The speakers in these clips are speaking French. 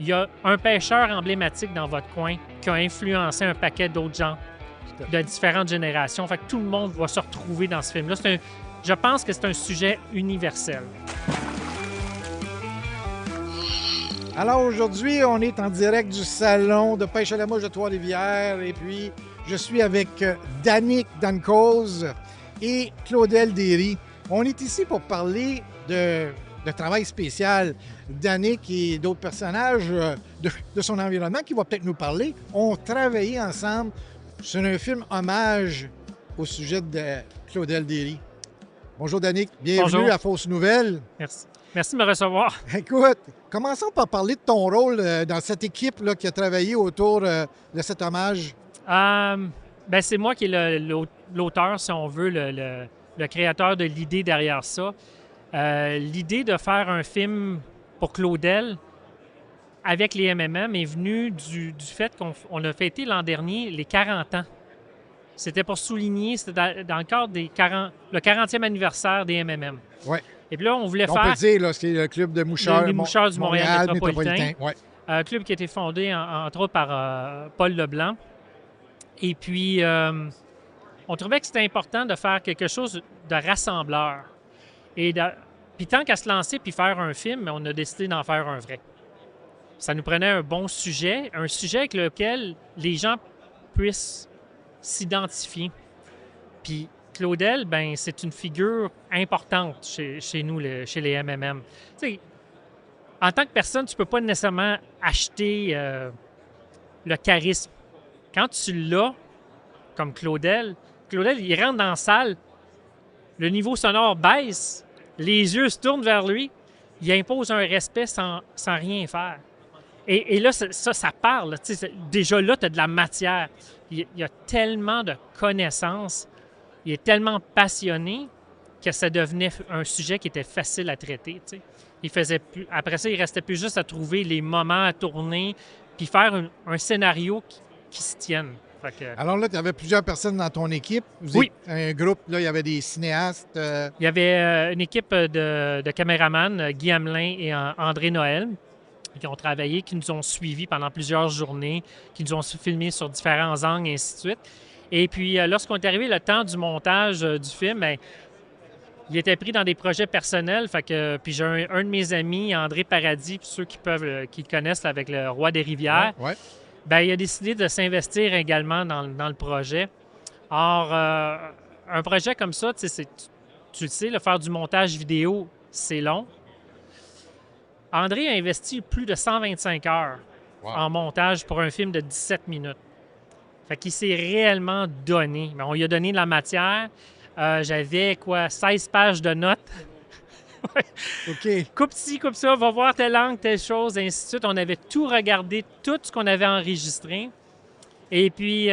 il y a un pêcheur emblématique dans votre coin qui a influencé un paquet d'autres gens de différentes générations. Fait que tout le monde va se retrouver dans ce film-là. Je pense que c'est un sujet universel. Alors aujourd'hui, on est en direct du salon de pêche à la mouche de Trois-Rivières et puis je suis avec Danick Dancoz et Claudel Derry. On est ici pour parler de travail spécial. Danick et d'autres personnages de son environnement qui vont peut-être nous parler ont travaillé ensemble sur un film hommage au sujet de Claudel Derry. Bonjour Danick, bienvenue Bonjour. à Fausse Nouvelle. Merci. Merci de me recevoir. Écoute, commençons par parler de ton rôle dans cette équipe là, qui a travaillé autour de cet hommage. Ben c'est moi qui est l'auteur, si on veut, le créateur de l'idée derrière ça. L'idée de faire un film pour Claudel avec les MMM est venue du fait qu'on a fêté l'an dernier les 40 ans. C'était pour souligner, c'était dans le cadre le 40e anniversaire des MMM. Ouais. Et puis là, on voulait On faire... peut dire, là, c'est le club de moucheurs, les moucheurs du Montréal métropolitain. Ouais. Un club qui a été fondé, entre autres, par Paul Leblanc. Et puis, on trouvait que c'était important de faire quelque chose de rassembleur. Puis tant qu'à se lancer puis faire un film, on a décidé d'en faire un vrai. Ça nous prenait un bon sujet, un sujet avec lequel les gens puissent s'identifier. Puis Claudel, ben c'est une figure importante chez nous, chez les MMM. Tu sais, en tant que personne, tu ne peux pas nécessairement acheter le charisme. Quand tu l'as, comme Claudel, il rentre dans la salle, le niveau sonore baisse, les yeux se tournent vers lui, il impose un respect sans rien faire. Et là, ça parle. Déjà là, tu as de la matière. Il y a tellement de connaissances, il est tellement passionné que ça devenait un sujet qui était facile à traiter. T'sais. Après ça, il restait plus juste à trouver les moments à tourner puis faire un scénario qui se tienne. Alors là, tu avais plusieurs personnes dans ton équipe. Oui. Un groupe, là, il y avait des cinéastes. Il y avait une équipe de caméramans, Guy Hamelin et André Noël, qui ont travaillé, qui nous ont suivis pendant plusieurs journées, qui nous ont filmé sur différents angles, et ainsi de suite. Et puis, lorsqu'on est arrivé le temps du montage du film, bien, il était pris dans des projets personnels. Puis j'ai un de mes amis, André Paradis, puis ceux qui le connaissent avec le Roi des Rivières, Ouais. bien, il a décidé de s'investir également dans le projet. Or, un projet comme ça, tu le sais, faire du montage vidéo, c'est long. André a investi plus de 125 heures en montage pour un film de 17 minutes. Fait qu'il s'est réellement donné. Mais on lui a donné de la matière. J'avais 16 pages de notes. OK. Coupe ci, coupe ça, va voir telle langue, telle chose, ainsi de suite. On avait tout regardé, tout ce qu'on avait enregistré. Et puis,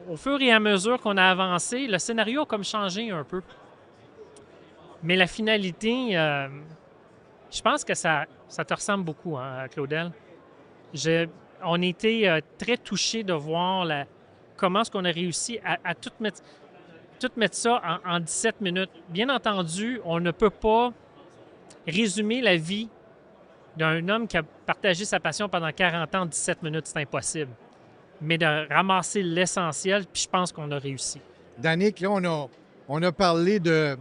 au fur et à mesure qu'on a avancé, le scénario a comme changé un peu. Mais la finalité, je pense que ça te ressemble beaucoup, hein, Claudel. On était très touchés de voir comment est-ce qu'on a réussi à tout mettre ça en 17 minutes. Bien entendu, on ne peut pas résumer la vie d'un homme qui a partagé sa passion pendant 40 ans en 17 minutes, c'est impossible. Mais de ramasser l'essentiel, puis je pense qu'on a réussi. Danick, là, on a parlé de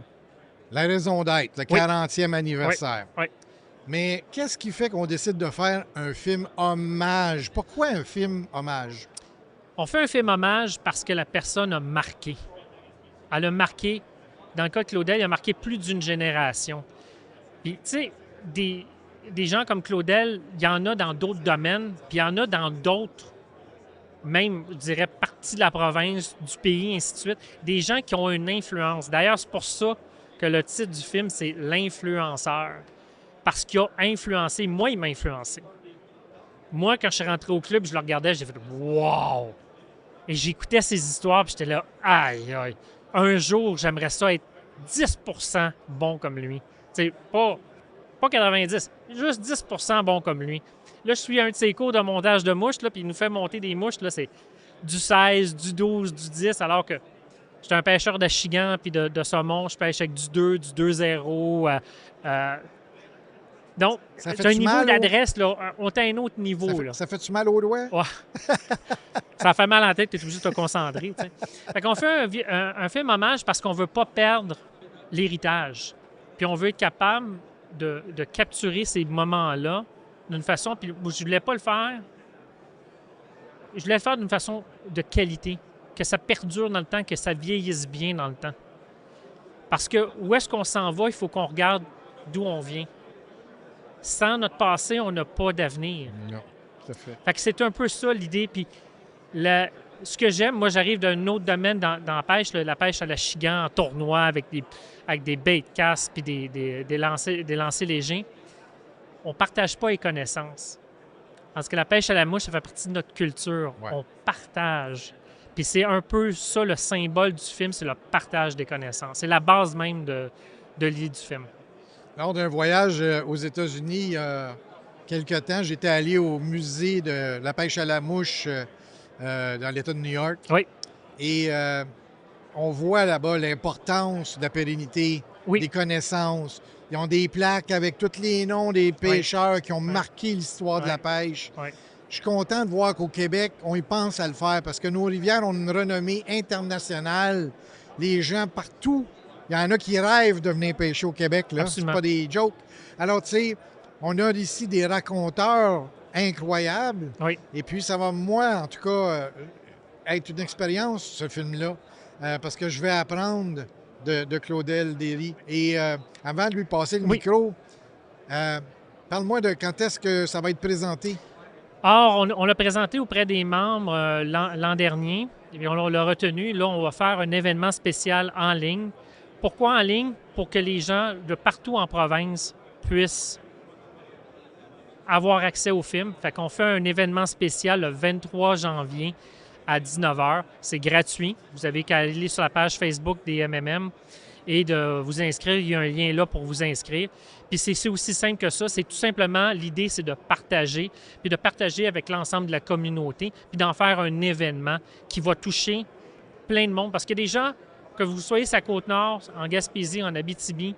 la raison d'être, le 40e anniversaire. Oui. Mais qu'est-ce qui fait qu'on décide de faire un film hommage? Pourquoi un film hommage? On fait un film hommage parce que la personne a marqué. Elle a marqué, dans le cas de Claudel, il a marqué plus d'une génération. Puis, tu sais, des gens comme Claudel, il y en a dans d'autres domaines, puis il y en a dans d'autres, même, je dirais, parties de la province, du pays, ainsi de suite. Des gens qui ont une influence. D'ailleurs, c'est pour ça que le titre du film, c'est « L'influenceur ». Parce qu'il a influencé. Moi, il m'a influencé. Moi, quand je suis rentré au club, je le regardais, j'ai fait « Wow! » Et j'écoutais ses histoires, puis j'étais là « Aïe, aïe! » Un jour, j'aimerais ça être 10% bon comme lui. Tu sais, pas 90, juste 10% bon comme lui. Là, je suis à un de ses cours de montage de mouches, là, puis il nous fait monter des mouches. Là, c'est du 16, du 12, du 10, alors que j'étais un pêcheur d'achigan puis de saumon. Je pêche avec du 2, du 2-0. Donc, Ça tu as un fait-tu niveau mal d'adresse, là, on a un autre niveau. Là. Ça fait-tu mal aux doigts? Ouais. Ça fait mal en tête, tu es obligé de te concentrer. Tu sais. Fait qu'on fait un film hommage parce qu'on veut pas perdre l'héritage. Puis on veut être capable de capturer ces moments-là d'une façon. Puis je voulais pas le faire. Je voulais le faire d'une façon de qualité, que ça perdure dans le temps, que ça vieillisse bien dans le temps. Parce que où est-ce qu'on s'en va, il faut qu'on regarde d'où on vient. Sans notre passé, on n'a pas d'avenir. Non, tout à fait. Fait que c'est un peu ça l'idée. Puis ce que j'aime, moi j'arrive d'un autre domaine dans la pêche, la pêche à la chigan en tournoi avec des bait casts puis des lancers légers. On ne partage pas les connaissances. Parce que la pêche à la mouche, ça fait partie de notre culture. Ouais. On partage. Puis c'est un peu ça le symbole du film, c'est le partage des connaissances. C'est la base même de l'idée du film. Lors d'un voyage aux États-Unis, il y a quelque temps, j'étais allé au musée de la pêche à la mouche dans l'État de New York. Oui. Et on voit là-bas l'importance de la pérennité, des connaissances. Ils ont des plaques avec tous les noms des pêcheurs qui ont marqué l'histoire de la pêche. Oui. Je suis content de voir qu'au Québec, on y pense à le faire parce que nos rivières ont une renommée internationale. Les gens partout, il y en a qui rêvent de venir pêcher au Québec. Là. C'est pas des jokes. Alors, tu sais, on a ici des raconteurs incroyables. Oui. Et puis, ça va, moi, en tout cas, être une expérience, ce film-là, parce que je vais apprendre de Claudel Derry. Et avant de lui passer le micro, parle-moi de quand est-ce que ça va être présenté. Or, on l'a présenté auprès des membres l'an dernier. Et bien, on l'a retenu. Là, on va faire un événement spécial en ligne. Pourquoi en ligne? Pour que les gens de partout en province puissent avoir accès au film. Fait qu'on fait un événement spécial le 23 janvier à 19h. C'est gratuit. Vous avez qu'à aller sur la page Facebook des MMM et de vous inscrire. Il y a un lien là pour vous inscrire. Puis c'est aussi simple que ça. C'est tout simplement, l'idée, c'est de partager, puis de partager avec l'ensemble de la communauté, puis d'en faire un événement qui va toucher plein de monde. Parce que des gens, que vous soyez sur la Côte-Nord, en Gaspésie, en Abitibi,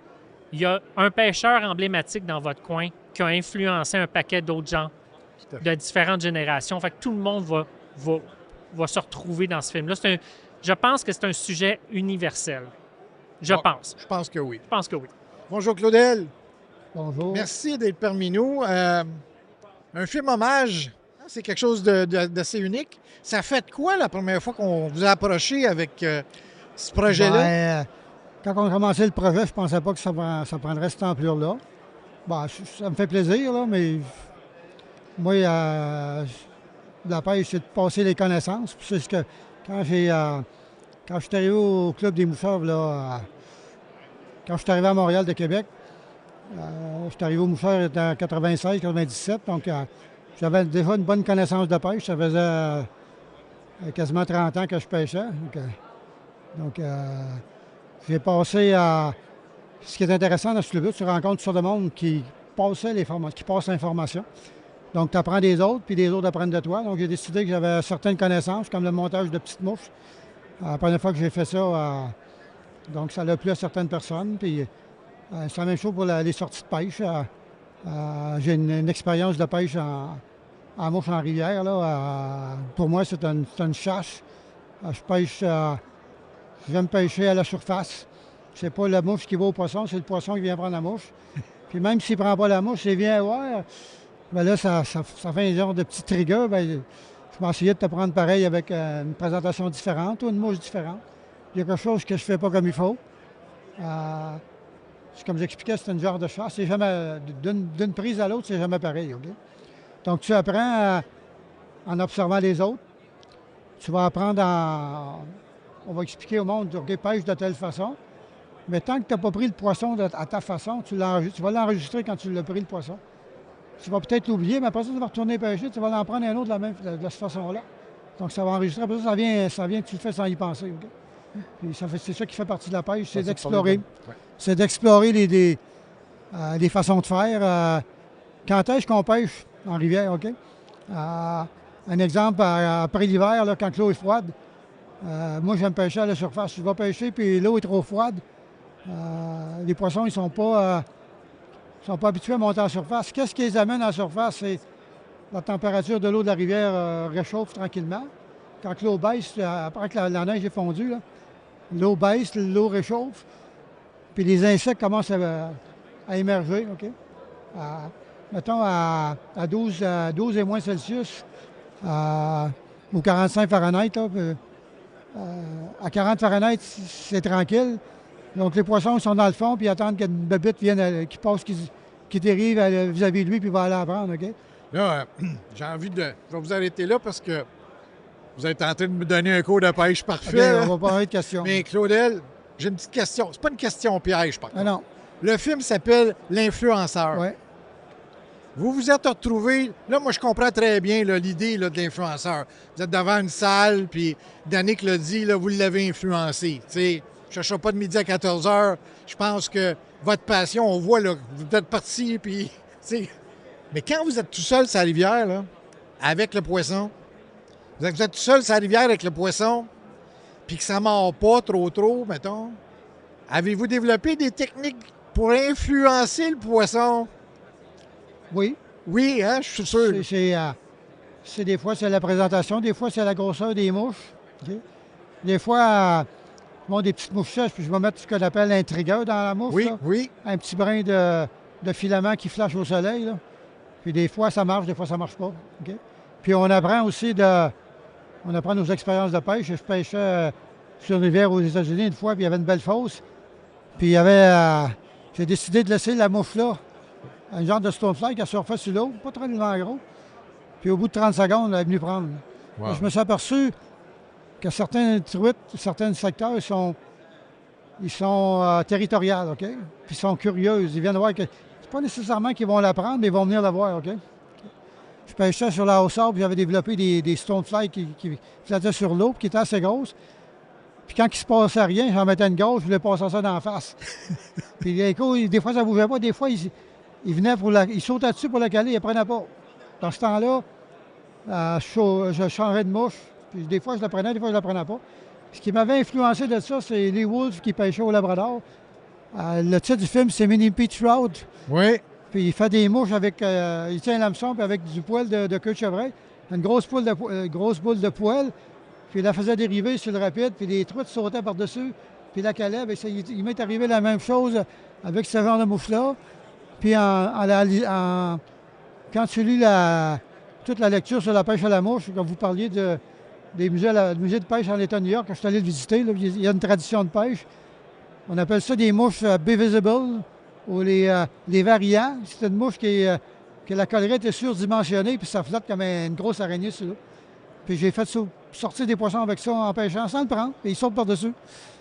il y a un pêcheur emblématique dans votre coin qui a influencé un paquet d'autres gens de différentes générations. Fait que tout le monde va se retrouver dans ce film-là. Je pense que c'est un sujet universel. Je pense. Je pense que oui. Je pense que oui. Bonjour Claudel. Bonjour. Merci d'être parmi nous. Un film hommage, c'est quelque chose d'assez unique. Ça fait quoi la première fois qu'on vous a approché avec ce projet-là? Quand on a commencé le projet, je ne pensais pas que ça prendrait cette ampleur-là. Bon, ça me fait plaisir, là, mais moi, la pêche, c'est de passer les connaissances. Puis c'est ce que quand je suis arrivé au Club des Mousseurs, là, quand je suis arrivé à Montréal de Québec, je suis arrivé aux Mousseurs en 96-97, donc j'avais déjà une bonne connaissance de pêche. Ça faisait quasiment 30 ans que je pêchais. Donc j'ai passé à... Ce qui est intéressant dans ce club-là, tu rencontres toutes sortes de monde qui passent l'information. Donc, tu apprends des autres, puis les autres apprennent de toi. Donc, j'ai décidé que j'avais certaines connaissances, comme le montage de petites mouches. La première fois que j'ai fait ça, donc ça l'a plu à certaines personnes. Puis, c'est la même chose pour les sorties de pêche. J'ai une expérience de pêche en mouche en rivière. Là. Pour moi, c'est une chasse. Je pêche... J'aime pêcher à la surface. C'est pas la mouche qui va au poisson, c'est le poisson qui vient prendre la mouche. Puis même s'il ne prend pas la mouche, il vient voir. Bien là, ça fait un genre de petit trigger. Bien, je m'essayais de te prendre pareil avec une présentation différente ou une mouche différente. Il y a quelque chose que je ne fais pas comme il faut. Comme j'expliquais, c'est un genre de chasse. C'est jamais d'une prise à l'autre, c'est jamais pareil. Okay? Donc tu apprends en observant les autres. Tu vas apprendre on va expliquer au monde, OK, pêche de telle façon. Mais tant que tu n'as pas pris le poisson à ta façon, tu vas l'enregistrer quand tu l'as pris le poisson. Tu vas peut-être l'oublier, mais après ça, tu vas retourner pêcher, tu vas en prendre un autre de cette façon-là. Donc, ça va enregistrer. Après ça, ça vient que tu le fais sans y penser. Okay? Puis c'est ça qui fait partie de la pêche, c'est d'explorer. Ouais. C'est d'explorer les façons de faire. Quand est-ce qu'on pêche en rivière, OK? Un exemple, après l'hiver, là, quand l'eau est froide, moi, j'aime pêcher à la surface. Je vais pêcher, puis l'eau est trop froide. Les poissons, ils sont pas Ils ne sont pas habitués à monter en surface. Qu'est-ce qui les amène en surface? C'est la température de l'eau de la rivière réchauffe tranquillement. Quand l'eau baisse, après que la neige est fondue, là, l'eau baisse, l'eau réchauffe, puis les insectes commencent à émerger, OK? Mettons à 12 et moins Celsius ou 45 Fahrenheit. Là, à 40 Fahrenheit, c'est tranquille. Donc les poissons sont dans le fond, puis ils attendent qu'une bébite vienne, qui passe, qui dérive vis-à-vis de lui, puis va aller la prendre, OK? Là, j'ai envie de... Je vais vous arrêter là parce que vous êtes en train de me donner un cours de pêche parfait. OK, on va parler de questions. Mais Claudel, j'ai une petite question. C'est pas une question piège, par contre. Ah non. Le film s'appelle L'Influenceur. Oui. Vous vous êtes retrouvé... Là, moi, je comprends très bien là, l'idée là, de l'influenceur. Vous êtes devant une salle, puis Danick l'a dit, là, vous l'avez influencé. Tu sais, je ne cherche pas de midi à 14 h. Je pense que votre passion, on voit, là, vous êtes parti, puis... Mais quand vous êtes tout seul sur la rivière, là, avec le poisson, vous êtes tout seul sur la rivière avec le poisson, puis que ça ne mord pas trop, mettons, avez-vous développé des techniques pour influencer le poisson? Oui. Oui, hein, je suis sûr. C'est des fois, c'est la présentation, des fois, c'est la grosseur des mouches. OK? Des fois, des petites mouches sèches, puis je vais mettre ce qu'on appelle l'intrigueur dans la mouche. Oui, là. oui. Un petit brin de filament qui flash au soleil, là. Puis des fois, ça marche, des fois, ça marche pas. OK? Puis on apprend aussi on apprend nos expériences de pêche. Je pêchais sur une rivière aux États-Unis une fois, puis il y avait une belle fosse. Puis il y avait... j'ai décidé de laisser la mouche là, un genre de stonefly qui a surfé sur l'eau, pas très gros. Puis au bout de 30 secondes, elle est venue prendre. Wow. Je me suis aperçu que certains truites, certains secteurs, ils sont territoriales, OK? Puis ils sont curieux. Ils viennent voir que... C'est pas nécessairement qu'ils vont la prendre, mais ils vont venir la voir, OK? Je pêchais sur la haussable, puis j'avais développé des stonefly qui flottaient sur l'eau, qui étaient assez grosses. Puis quand il se passait rien, j'en mettais une grosse, je voulais passer ça dans la face. Puis des fois, ça ne bougeait pas. Des fois, ils venaient ils sautaient dessus pour la caler, ils ne prenaient pas. Dans ce temps-là, je changeais de mouche. Puis des fois, je la prenais, des fois, je ne la prenais pas. Ce qui m'avait influencé de ça, c'est les Wolves qui pêchaient au Labrador. Le titre du film, c'est Mini Pete Trout. Oui. Puis il fait des mouches avec... il tient un hameçon, puis avec du poil de queue de chevreuil. Une grosse boule de poil. Puis il la faisait dériver sur le rapide, puis les truites sautaient par-dessus, puis la calaient. Bien, il m'est arrivé la même chose avec ce genre de mouche-là. Puis quand tu lis toute la lecture sur la pêche à la mouche, quand vous parliez des musées de pêche en l'État de New York, quand je suis allé le visiter, là, il y a une tradition de pêche. On appelle ça des mouches B-visible ou les variants. C'est une mouche que la collerette est surdimensionnée, puis ça flotte comme une grosse araignée sur l'eau. Puis j'ai fait sortir des poissons avec ça en pêchant sans le prendre, puis ils sautent par-dessus.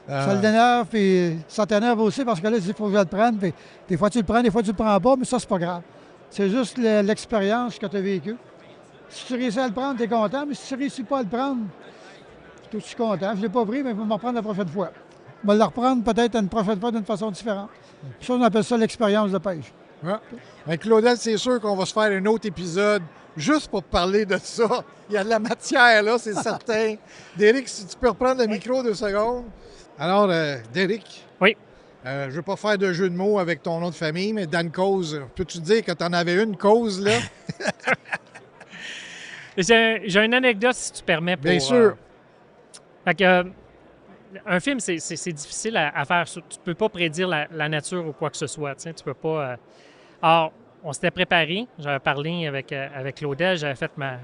Ça l'énerve, puis ça t'énerve aussi parce que là, il faut que je le prenne. Puis des fois, tu le prends, des fois, tu le prends pas, mais ça, c'est pas grave. C'est juste l'expérience que tu as vécue. Si tu réussis à le prendre, tu es content, mais si tu ne réussis pas à le prendre, je suis content. Je ne l'ai pas pris, mais il faut m'en reprendre la prochaine fois. Je vais le reprendre peut-être une prochaine fois d'une façon différente. Ça, on appelle ça l'expérience de pêche. Ouais. Avec Claudel, c'est sûr qu'on va se faire un autre épisode juste pour parler de ça. Il y a de la matière, là, c'est certain. Derek, si tu peux reprendre le micro 2 secondes. Alors, Derek. Oui. Je ne veux pas faire de jeu de mots avec ton nom de famille, mais Dan Cause, peux-tu dire que tu en avais une cause, là? J'ai une anecdote, si tu permets. Bien sûr. Fait que, un film, c'est difficile à faire. Tu ne peux pas prédire la nature ou quoi que ce soit. Tu peux pas... Alors, on s'était préparé. J'avais parlé avec Claudel. J'avais fait ma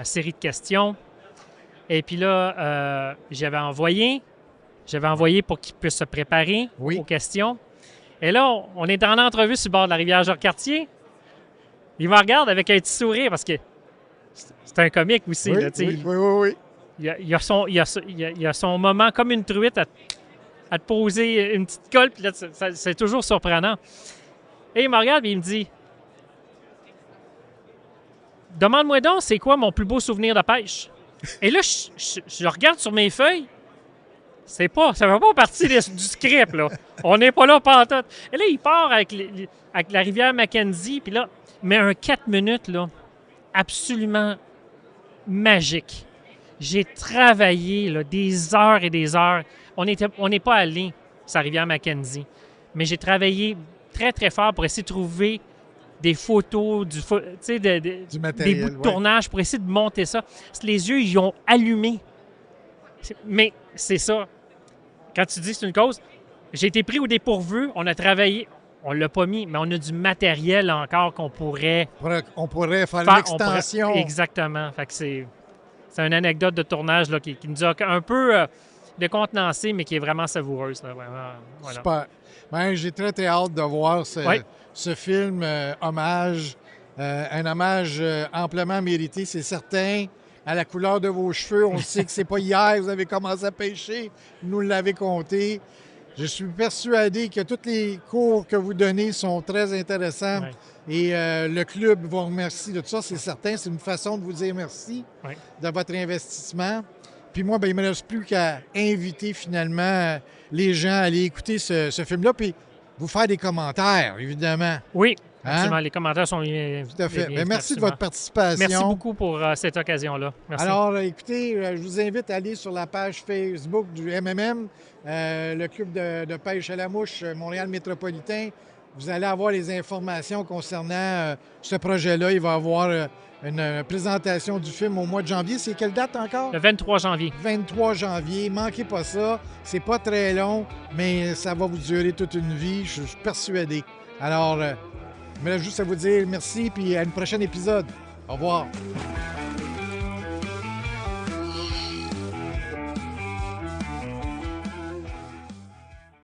série de questions. Et puis là, j'avais envoyé pour qu'il puisse se préparer aux questions. Et là, on est en entrevue sur le bord de la rivière Jacques-Cartier. Il me regarde avec un petit sourire parce que c'est un comique aussi. Oui, là, oui. Il y a son moment comme une truite à te poser une petite colle, puis là, c'est toujours surprenant. Et il me regarde et il me dit « Demande-moi donc, c'est quoi mon plus beau souvenir de pêche? » Et là, je regarde sur mes feuilles. Ça ne fait pas partie du script, là. On n'est pas là pantoute. Et là, il part avec la rivière Mackenzie, puis là, mais un 4 minutes, là, absolument magique. J'ai travaillé là, des heures et des heures. On n'est pas allé sur la rivière Mackenzie, mais j'ai travaillé très, très fort pour essayer de trouver des photos, du des matériel. bouts de tournage pour essayer de monter ça. Les yeux, ils ont allumé. Mais c'est ça. Quand tu dis que c'est une cause, j'ai été pris au dépourvu, on a travaillé, on l'a pas mis, mais on a du matériel encore qu'on pourrait On pourrait faire faire. l'extension. Exactement. Fait que c'est une anecdote de tournage là, qui nous a un peu décontenancé, mais qui est vraiment savoureuse. Là, vraiment. Voilà. Super. Ben, j'ai très, très hâte de voir ce film hommage. Un hommage amplement mérité, c'est certain. À la couleur de vos cheveux, on sait que c'est pas hier que vous avez commencé à pêcher. Vous nous l'avez compté. Je suis persuadé que tous les cours que vous donnez sont très intéressants. Ouais. Et le club vous remercie de tout ça, c'est certain. C'est une façon de vous dire merci de votre investissement. Puis moi, ben, il ne me reste plus qu'à inviter finalement les gens à aller écouter ce film-là, puis vous faire des commentaires, évidemment. Oui, Hein? absolument. Les commentaires sont Tout à fait. bien, Ben, merci de votre participation. Merci beaucoup pour cette occasion-là. Merci. Alors, écoutez, je vous invite à aller sur la page Facebook du MMM, le club de pêche à la mouche Montréal métropolitain. Vous allez avoir les informations concernant ce projet-là. Il va y avoir une présentation du film au mois de janvier. C'est quelle date encore? Le 23 janvier. 23 janvier. Manquez pas ça. C'est pas très long, mais ça va vous durer toute une vie. Je suis persuadé. Alors, je me reste juste à vous dire merci, puis à un prochain épisode. Au revoir.